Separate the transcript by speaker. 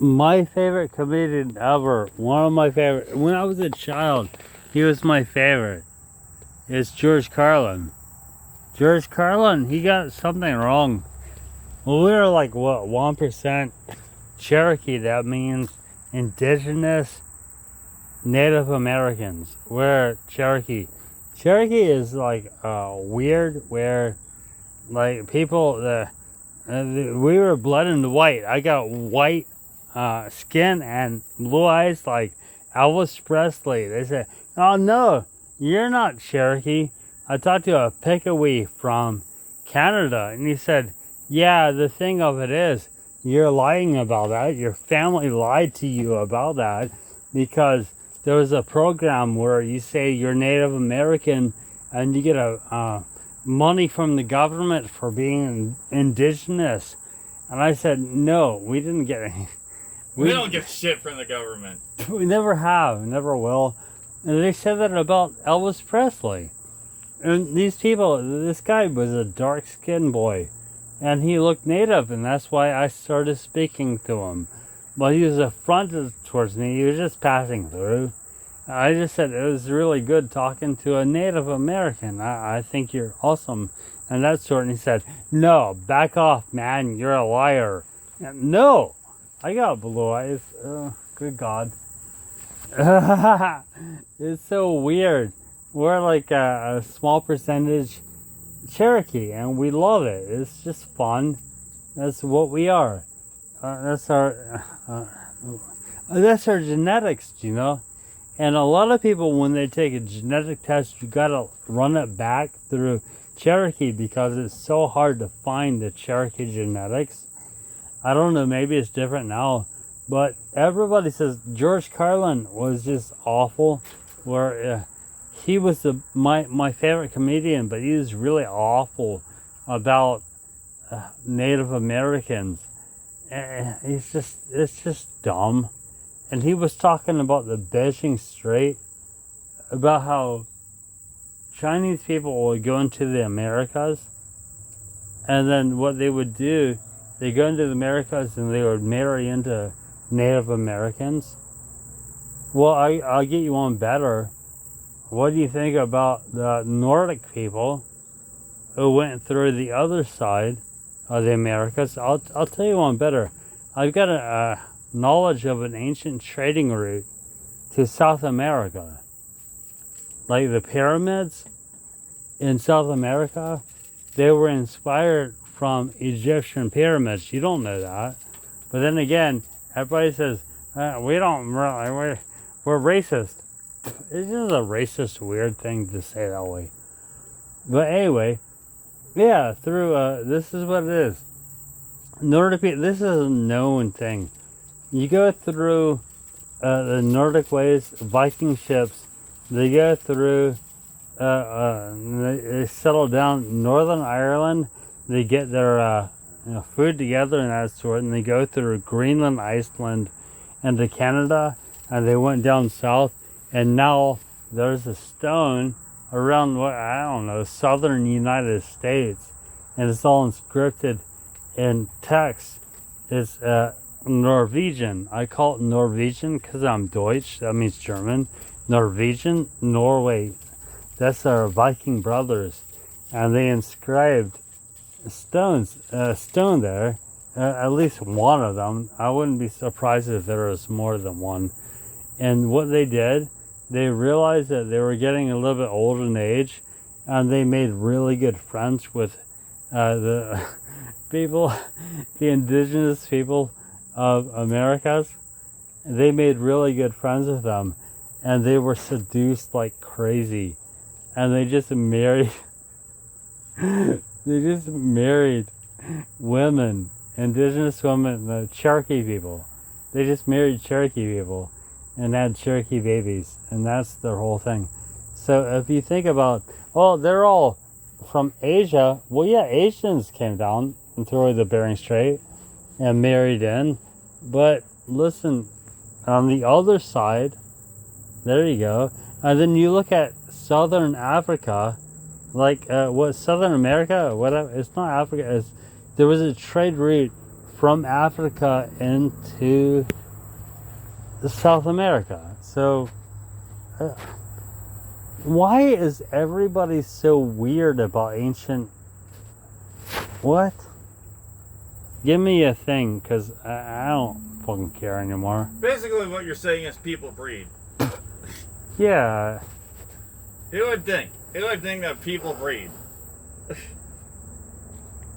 Speaker 1: My favorite comedian ever, one of my favorite, when I was a child, he was my favorite. It's George Carlin. George Carlin, he got something wrong. Well, we were like, what, 1% Cherokee. That means indigenous Native Americans. We're Cherokee. Cherokee is like weird, where like people, we were blood and white. I got white skin and blue eyes like Elvis Presley. They said, "Oh no, you're not Cherokee." I talked to a Pickawee from Canada, and he said, "Yeah, the thing of it is, you're lying about that. Your family lied to you about that because there was a program where you say you're Native American and you get a money from the government for being indigenous." And I said, "No, we didn't get any."
Speaker 2: We don't get shit from the government.
Speaker 1: We never have, never will. And they said that about Elvis Presley. And these people, this guy was a dark-skinned boy. And he looked native, and that's why I started speaking to him. But he was affronted towards me. He was just passing through. I just said it was really good talking to a Native American. I think you're awesome. And that sort. And he said, "No, back off, man. You're a liar." And, no. I got blue eyes. Good God. It's so weird. We're like a small percentage Cherokee, and we love it. It's just fun. That's what we are. That's our genetics, you know. And a lot of people, when they take a genetic test, you gotta run it back through Cherokee because it's so hard to find the Cherokee genetics. I don't know, maybe it's different now, but everybody says George Carlin was just awful. Where he was my favorite comedian, but he was really awful about Native Americans. It's just dumb. And he was talking about the Bering Strait, about how Chinese people would go into the Americas, and then what they would do, they go into the Americas and they would marry into Native Americans. Well, I'll get you one better. What do you think about the Nordic people who went through the other side of the Americas? I'll tell you one better. I've got a knowledge of an ancient trading route to South America. Like the pyramids in South America, they were inspired from Egyptian pyramids. You don't know that. But then again, everybody says, we don't really, we're racist. It's just a racist, weird thing to say that way. But anyway, yeah, through, this is what it is. Nordic people, this is a known thing. You go through the Nordic ways, Viking ships, they go through, they settle down Northern Ireland, they get their food together and that sort, and they go through Greenland, Iceland, and to Canada, and they went down south, and now there's a stone around, what, I don't know, southern United States, and it's all inscripted in text. It's Norwegian. I call it Norwegian because I'm Deutsch, that means German. Norwegian, Norway, that's our Viking brothers, and they inscribed stone there, at least one of them. I wouldn't be surprised if there was more than one. And what they did, they realized that they were getting a little bit old in age, and they made really good friends with the people, the indigenous people of Americas. They made really good friends with them, and they were seduced like crazy, and they just married women, indigenous women, the Cherokee people. They just married Cherokee people and had Cherokee babies, and that's their whole thing. So if you think about, well, they're all from Asia. Well, yeah, Asians came down through the Bering Strait and married in. But listen, on the other side, there you go. And then you look at Southern Africa, like what, Southern America or whatever. It's not Africa. There was a trade route from Africa into South America. So, why is everybody so weird about ancient? What? Give me a thing, because I don't fucking care anymore.
Speaker 2: Basically, what you're saying is people breed.
Speaker 1: Yeah.
Speaker 2: Who would think? Who would think that people breed?